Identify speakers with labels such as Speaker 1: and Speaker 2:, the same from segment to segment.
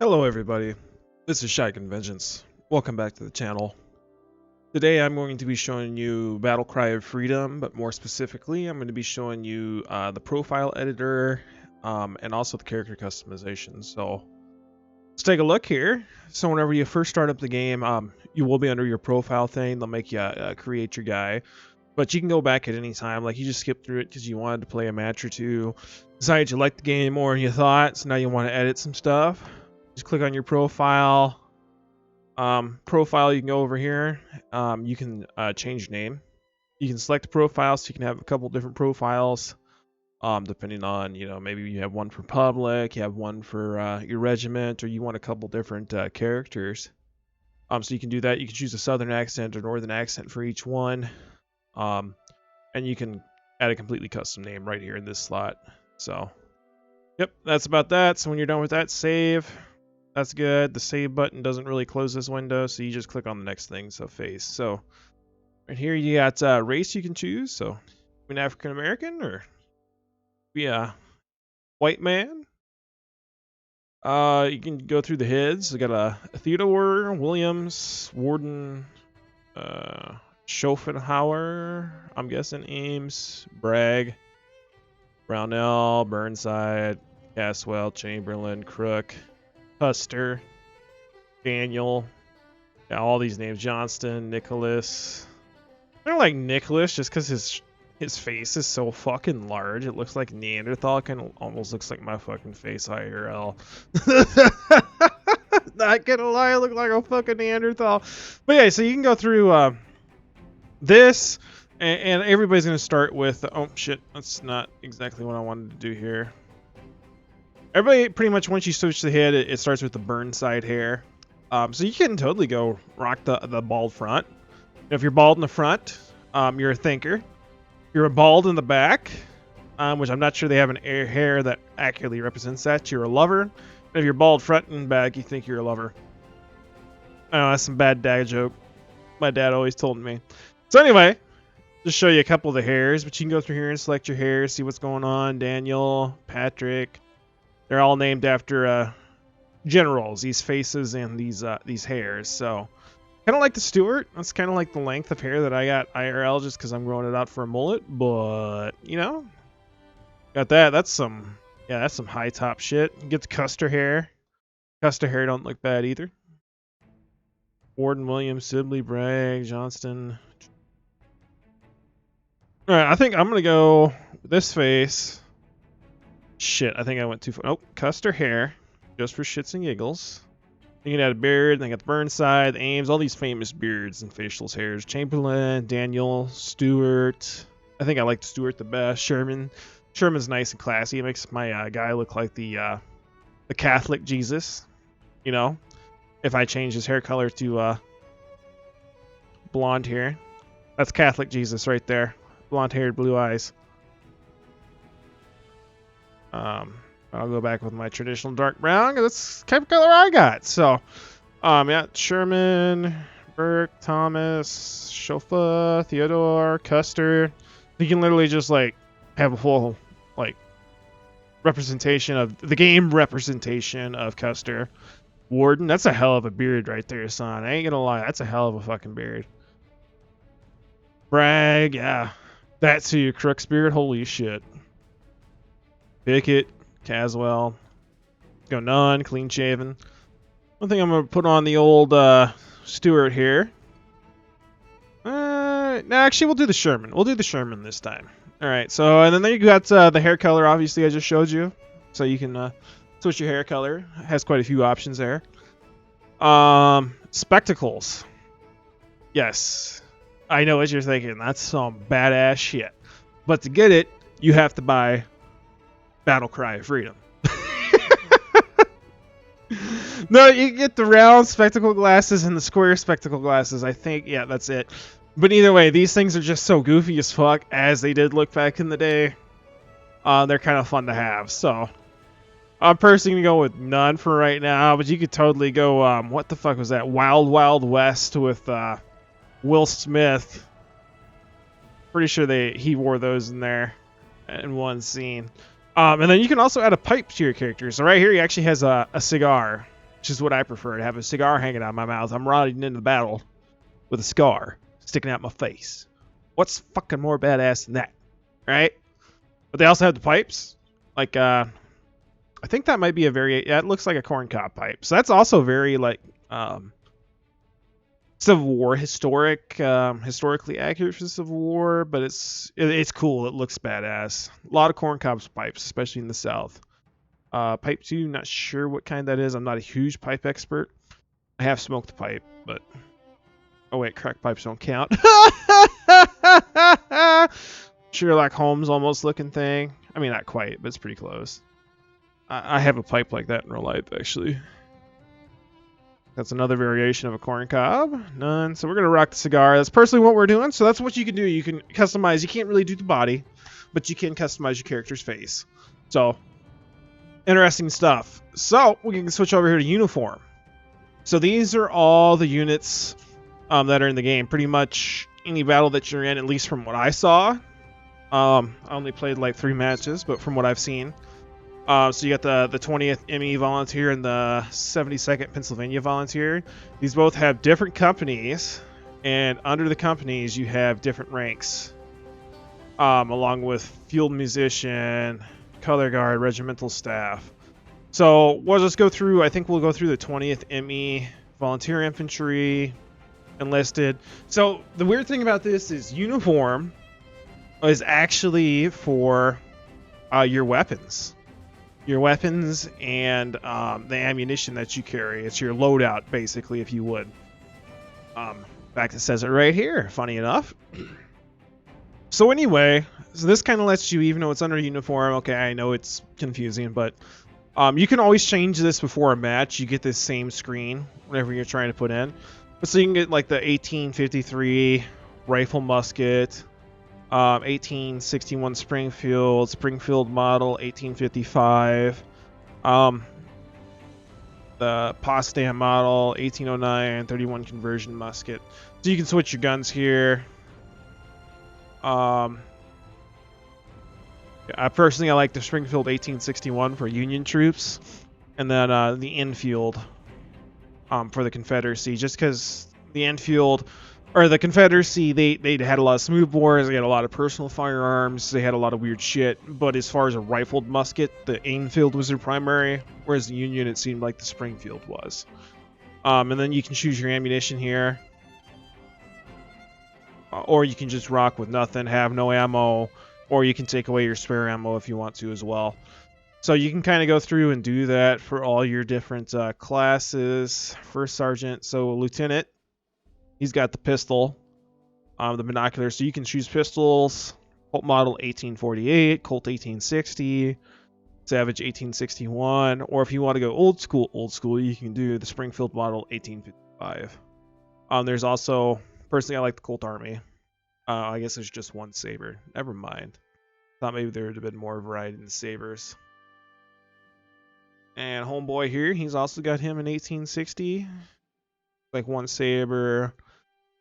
Speaker 1: Hello everybody, this is Shy Vengeance. Welcome back to the channel. Today I'm going to be showing you Battle Cry of Freedom, but more specifically I'm going to be showing you the profile editor and also the character customization. So let's take a look here. So whenever you first start up the game, you will be under your profile thing. They'll make you create your guy. But you can go back at any time, like you just skip through it because you wanted to play a match or two, decided you liked the game more than you thought, so now you want to edit some stuff. Just click on your profile. You can go over here. You can change your name. You can select a profile, so you can have a couple different profiles, depending on, maybe you have one for public, you have one for your regiment, or you want a couple different characters. So you can do that. You can choose a southern accent or northern accent for each one. And you can add a completely custom name right here in this slot. So, yep, that's about that. So when you're done with that, save. That's good. The save button doesn't really close this window, so you just click on the next thing, so face. So right here you got race you can choose. So be an African American or be a white man. You can go through the heads. We got a Theodore, Williams, Warden, Schopenhauer, I'm guessing Ames, Bragg, Brownell, Burnside, Caswell, Chamberlain, Crook, Custer, Daniel. Yeah, all these names. Johnston, Nicholas. I don't like Nicholas just because his face is so fucking large. It looks like Neanderthal. Kind of almost looks like my fucking face IRL. Not gonna lie, I look like a fucking Neanderthal. But yeah, so you can go through this, and everybody's gonna start with. Oh shit, that's not exactly what I wanted to do here. Everybody, pretty much once you switch the head, it starts with the Burnside hair. So you can totally go rock the bald front. If you're bald in the front, you're a thinker. If you're bald in the back, which I'm not sure they have an hair that accurately represents that, you're a lover. And if you're bald front and back, you think you're a lover. I know, that's some bad dad joke. My dad always told me. So anyway, just show you a couple of the hairs, but you can go through here and select your hair, see what's going on. Daniel, Patrick. They're all named after generals, these faces and these hairs. So kind of like the Stewart. That's kind of like the length of hair that I got IRL just because I'm growing it out for a mullet. But, got that. That's some high top shit. You get the Custer hair. Custer hair don't look bad either. Warden, Williams, Sibley, Bragg, Johnston. All right, I think I'm going to go with this face. Shit, I think I went too far. Oh, Custer hair. Just for shits and giggles. You can add a beard, then got the Burnside, the Ames, all these famous beards and facial hairs. Chamberlain, Daniel, Stewart. I think I like Stewart the best. Sherman. Sherman's nice and classy. It makes my guy look like the Catholic Jesus. You know, if I change his hair color to blonde hair. That's Catholic Jesus right there. Blonde haired, blue eyes. I'll go back with my traditional dark brown because that's the type of color I got. So, yeah, Sherman, Burke, Thomas, Shofa, Theodore, Custer. You can literally just like have a full like representation of the game representation of Custer. Warden, that's a hell of a beard right there, son. I ain't gonna lie, that's a hell of a fucking beard. Bragg, yeah, that's who your Crook's beard. Holy shit. Pickett. Caswell. Go none, clean shaven. One thing I'm gonna put on the old Stewart here. No, actually we'll do the Sherman. We'll do the Sherman this time. Alright, so and then you got the hair color, obviously I just showed you. So you can switch your hair color. It has quite a few options there. Spectacles. Yes. I know what you're thinking. That's some badass shit. But to get it, you have to buy Battle Cry of Freedom. No, you get the round spectacle glasses and the square spectacle glasses. I think, yeah, that's it. But either way, these things are just so goofy as fuck, as they did look back in the day. They're kind of fun to have. So, I'm personally going to go with none for right now, but you could totally go, what the fuck was that? Wild Wild West with Will Smith. Pretty sure he wore those in there in one scene. And then you can also add a pipe to your character. So right here, he actually has a cigar. which is what I prefer, to have a cigar hanging out of my mouth. I'm riding into battle with a cigar sticking out my face. What's fucking more badass than that, right? But they also have the pipes. Like, I think that might be a very, yeah, it looks like a corncob pipe. So that's also very, like, Civil War historically accurate for Civil War, but it's cool. It looks badass. A lot of corncob pipes, especially in the South. Pipe 2, not sure what kind that is. I'm not a huge pipe expert. I have smoked a pipe, but... Oh wait, crack pipes don't count. Sherlock Holmes almost looking thing. I mean, not quite, but it's pretty close. I have a pipe like that in real life, actually. That's another variation of a corn cob. None. So we're going to rock the cigar. That's personally what we're doing. So that's what you can do. You can customize. You can't really do the body, but you can customize your character's face. So, interesting stuff. So, we can switch over here to uniform. So these are all the units that are in the game. Pretty much any battle that you're in, at least from what I saw. I only played like 3 matches, but from what I've seen. So you got the 20th ME Volunteer and the 72nd Pennsylvania Volunteer. These both have different companies, and under the companies you have different ranks, along with Field Musician, Color Guard, Regimental Staff. So we'll just go through, I think we'll go through the 20th ME Volunteer Infantry, Enlisted. So the weird thing about this is uniform is actually for your weapons. Your weapons and the ammunition that you carry. It's your loadout, basically, if you would. In fact, it says it right here, funny enough. So anyway, so this kind of lets you, even though it's under uniform, okay, I know it's confusing, but you can always change this before a match. You get this same screen whenever you're trying to put in. So you can get like the 1853 rifle musket, 1861 Springfield model, 1855, the Potsdam model, 1809, 31 conversion musket. So you can switch your guns here. I personally like the Springfield 1861 for Union troops, and then the Enfield for the Confederacy, just because the Enfield, or the Confederacy, they had a lot of smoothbores, they had a lot of personal firearms, they had a lot of weird shit, but as far as a rifled musket, the Enfield was their primary, whereas the Union, it seemed like the Springfield was. And then you can choose your ammunition here, or you can just rock with nothing, have no ammo, or you can take away your spare ammo if you want to as well. So you can kind of go through and do that for all your different classes. First Sergeant, so Lieutenant, he's got the pistol, the binoculars, so you can choose pistols. Colt Model 1848, Colt 1860, Savage 1861, or if you want to go old school, you can do the Springfield Model 1855. There's also, personally, I like the Colt Army. I guess there's just one saber. Never mind. Thought maybe there would have been more variety in the sabers. And homeboy here, he's also got him in 1860. Like one saber.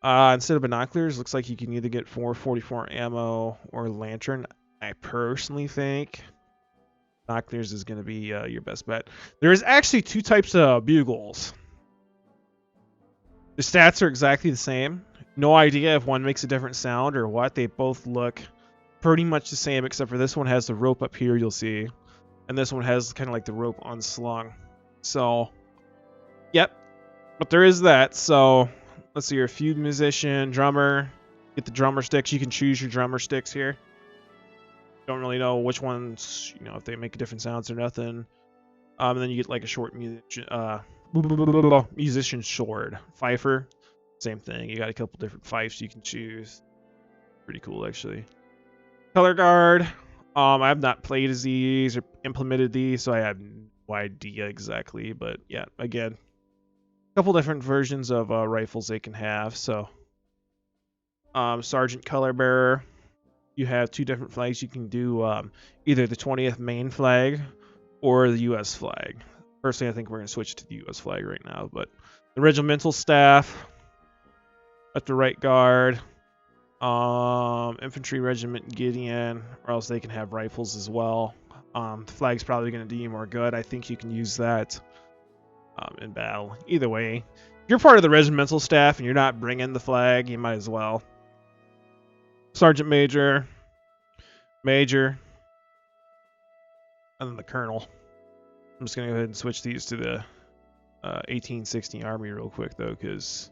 Speaker 1: Instead of binoculars, looks like you can either get 444 ammo or lantern. I personally think binoculars is going to be your best bet. There is actually 2 types of bugles. The stats are exactly the same. No idea if one makes a different sound or what. They both look pretty much the same, except for this one has the rope up here, you'll see. And this one has kind of like the rope unslung. So, yep. But there is that. So, let's see, you're a Field Musician, drummer. Get the drummer sticks. You can choose your drummer sticks here. Don't really know which ones, you know, if they make different sounds or nothing. And then you get like a short musician sword. Fifer, same thing. You got a couple different fifes you can choose. Pretty cool, actually. Color Guard. I have not played as these or implemented these, so I have no idea exactly. But yeah, again, a couple different versions of rifles they can have. So, Sergeant Color Bearer. You have 2 different flags. You can do either the 20th main flag or the U.S. flag. Personally, I think we're going to switch to the U.S. flag right now. But the Regimental Staff at the Right Guard. Infantry Regiment Gideon, or else they can have rifles as well. The flag's probably going to do you more good. I think you can use that. in battle. Either way, if you're part of the regimental staff and you're not bringing the flag, you might as well. Sergeant Major, Major, and then the Colonel. I'm just gonna go ahead and switch these to the 1860 Army real quick though, because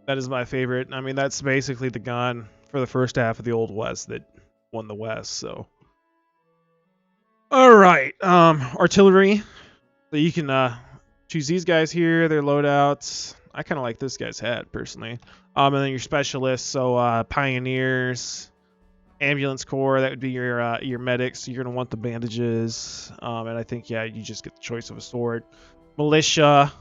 Speaker 1: that is my favorite. I mean, that's basically the gun for the first half of the Old West that won the West. So, all right, artillery. So you can choose these guys here. Their loadouts. I kind of like this guy's hat personally. And then your specialists. So pioneers, ambulance corps. That would be your medics. You're gonna want the bandages. And I think you just get the choice of a sword. Militia.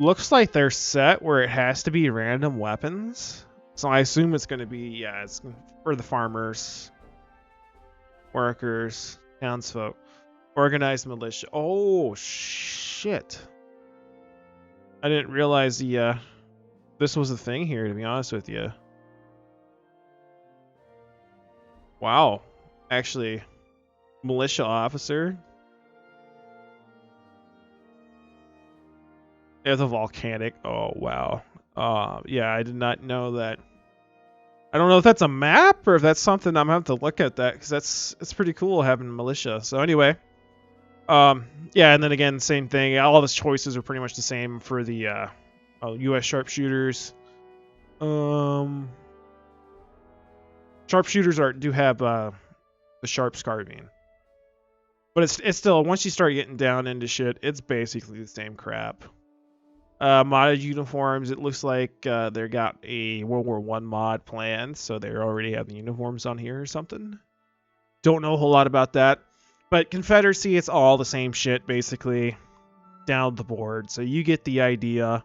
Speaker 1: Looks like they're set where it has to be random weapons. So I assume it's going to be, it's for the farmers, workers, townsfolk. Organized militia. Oh, shit. I didn't realize this was a thing here, to be honest with you. Wow. Actually, militia officer. The volcanic. Oh, wow. Yeah, I did not know that. I don't know if that's a map or if that's something I'm gonna have to look at that, because it's pretty cool having militia. So anyway, yeah, and then again, same thing. All of his choices are pretty much the same for the U.S. sharpshooters. Sharpshooters do have the sharp carbine, but it's still, once you start getting down into shit, it's basically the same crap. Modded uniforms, it looks like they got a World War I mod planned, so they already have the uniforms on here or something. Don't know a whole lot about that. But Confederacy, it's all the same shit, basically, down the board. So you get the idea.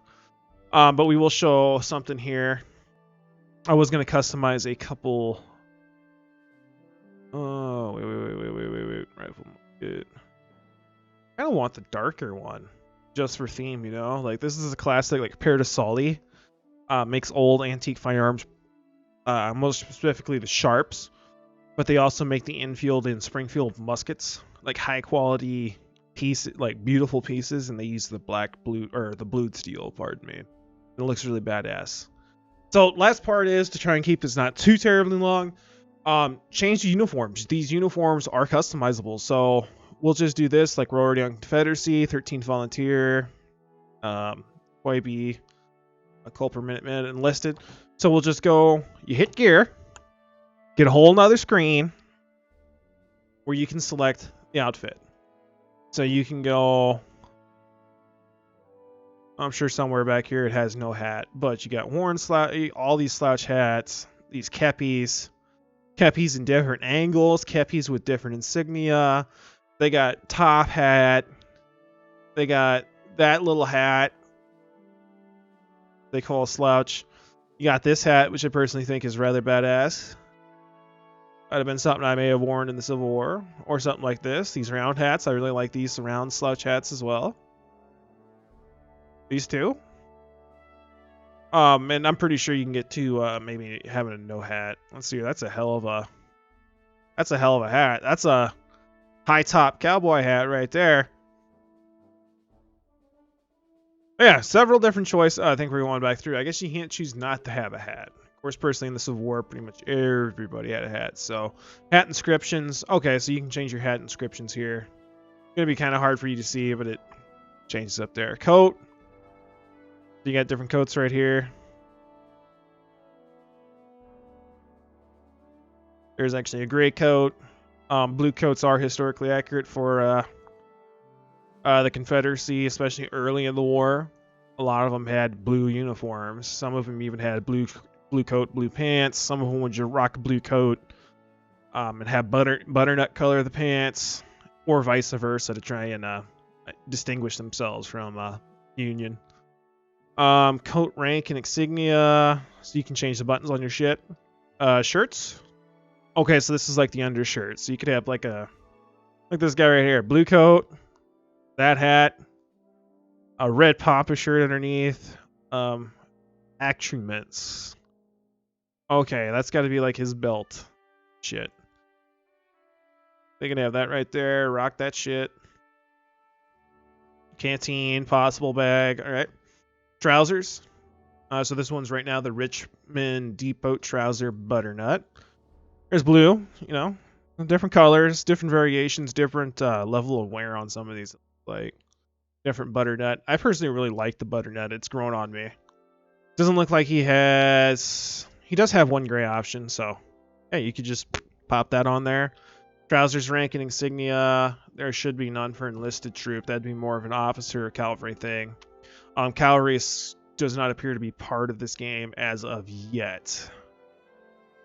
Speaker 1: But we will show something here. I was going to customize a couple... Oh, wait. Rifle market. I kind of want the darker one. Just for theme, you know, like this is a classic, like compared to Sully, makes old antique firearms, most specifically the sharps, but they also make the Enfield and Springfield muskets, like high quality piece, like beautiful pieces, and they use the blued steel. Pardon me. It looks really badass. So last part is to try and keep this not too terribly long. Change the uniforms. These uniforms are customizable, so we'll just do this like we're already on Confederacy, 13th Volunteer, YB, a Culper Minuteman enlisted. So we'll just go, you hit gear, get a whole nother screen where you can select the outfit. So you can go, I'm sure somewhere back here it has no hat, but you got worn all these slouch hats, these kepis in different angles, kepis with different insignia. They got top hat. They got that little hat they call a slouch. You got this hat, which I personally think is rather badass. That'd have been something I may have worn in the Civil War, or something like this. These round hats, I really like these round slouch hats as well. These two. And I'm pretty sure you can get to maybe having a no hat. Let's see, that's a hell of a hat. That's a high top cowboy hat right there. Yeah, several different choices. I think we're going back through. I guess you can't choose not to have a hat. Of course, personally in the Civil War, pretty much everybody had a hat. So, hat inscriptions. Okay, so you can change your hat inscriptions here. It's going to be kind of hard for you to see, but it changes up there. Coat. You got different coats right here. There's actually a gray coat. Blue coats are historically accurate for the Confederacy, especially early in the war. A lot of them had blue uniforms. Some of them even had blue coat, blue pants. Some of them would just rock a blue coat and have butternut color of the pants, or vice versa to try and distinguish themselves from Union. Coat rank and insignia, so you can change the buttons on your shit. Shirts. Okay, so this is like the undershirt. So you could have like this guy right here, blue coat, that hat, a red papa shirt underneath, accoutrements. Okay, that's got to be like his belt. Shit. They can have that right there. Rock that shit. Canteen, possible bag. All right. Trousers. So this one's right now the Richmond Depot trouser butternut. There's blue, you know, different colors, different variations, different level of wear on some of these, like different butternut. I personally really like the butternut. It's grown on me. Doesn't look like he does have one gray option, so yeah, you could just pop that on there. Trousers, rank, and insignia. There should be none for enlisted troop. That'd be more of an officer or cavalry thing. Cavalry does not appear to be part of this game as of yet.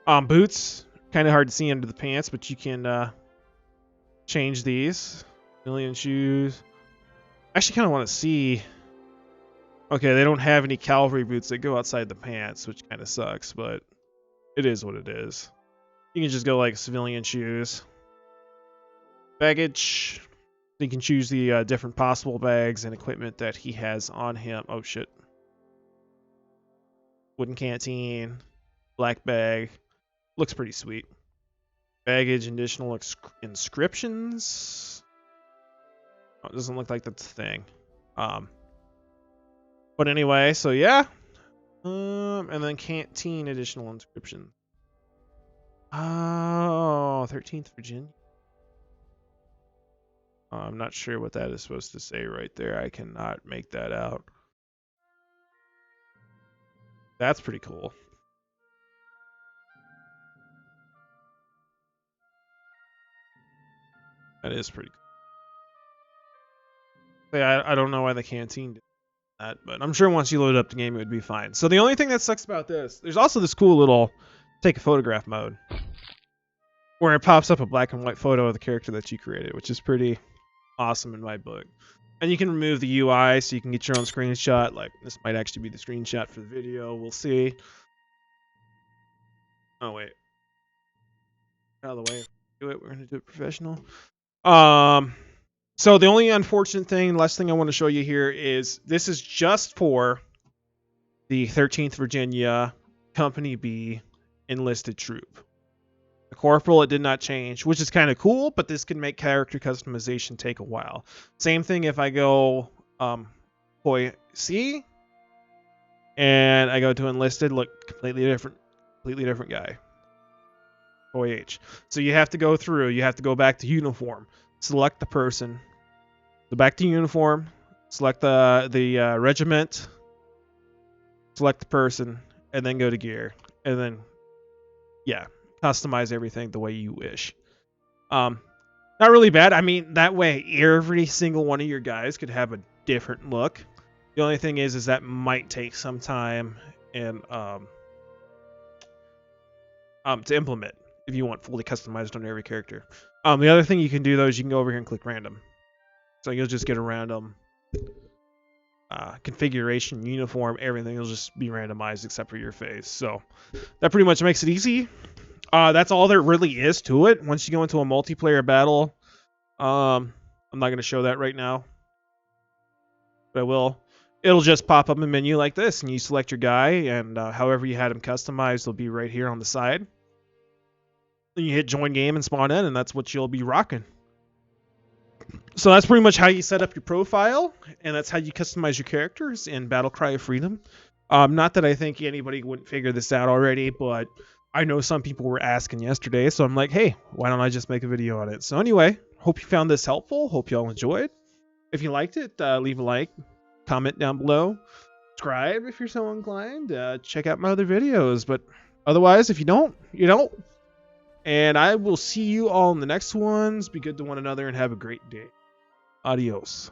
Speaker 1: Boots, kind of hard to see under the pants, but you can change these. Million shoes. I actually kind of want to see. Okay, they don't have any cavalry boots that go outside the pants, which kind of sucks, but it is what it is. You can just go like civilian shoes. Baggage. You can choose the different possible bags and equipment that he has on him. Oh shit. Wooden canteen. Black bag. Looks pretty sweet. Baggage, additional inscriptions. Oh, it doesn't look like that's a thing. But anyway, so yeah. And then canteen, additional inscription. Oh, 13th Virginia. I'm not sure what that is supposed to say right there. I cannot make that out. That's pretty cool. That is pretty cool. Yeah, I don't know why the canteen did that, but I'm sure once you load up the game, it would be fine. So the only thing that sucks about this, there's also this cool little take a photograph mode, where it pops up a black and white photo of the character that you created, which is pretty awesome in my book. And you can remove the UI so you can get your own screenshot. Like, this might actually be the screenshot for the video. We'll see. Oh, wait. Out of the way. Do it. We're going to do it professional. So the only unfortunate thing, last thing I want to show you here is this is just for the 13th Virginia Company B enlisted troop. The corporal, it did not change, which is kind of cool, but this can make character customization take a while. Same thing if I go Poi C and I go to enlisted, look, completely different guy. Poi H. So you have to go through, you have to go back to uniform, select the person, go back to uniform, select the regiment, select the person, and then go to gear, and then yeah, customize everything the way you wish. Not really bad. I mean, that way every single one of your guys could have a different look. The only thing is that might take some time and to implement if you want fully customized on every character. The other thing you can do though is you can go over here and click random. So you'll just get a random configuration, uniform, everything will just be randomized except for your face. So that pretty much makes it easy. That's all there really is to it. Once you go into a multiplayer battle, I'm not going to show that right now, but I will. It'll just pop up a menu like this, and you select your guy, and however you had him customized will be right here on the side. Then you hit join game and spawn in, and that's what you'll be rocking. So that's pretty much how you set up your profile, and that's how you customize your characters in Battle Cry of Freedom. Not that I think anybody wouldn't figure this out already, but I know some people were asking yesterday, so I'm like, hey, why don't I just make a video on it? So anyway, hope you found this helpful. Hope y'all enjoyed. If you liked it, leave a like, comment down below, subscribe if you're so inclined. Check out my other videos, but otherwise, if you don't, you don't. And I will see you all in the next ones. Be good to one another and have a great day. Adios.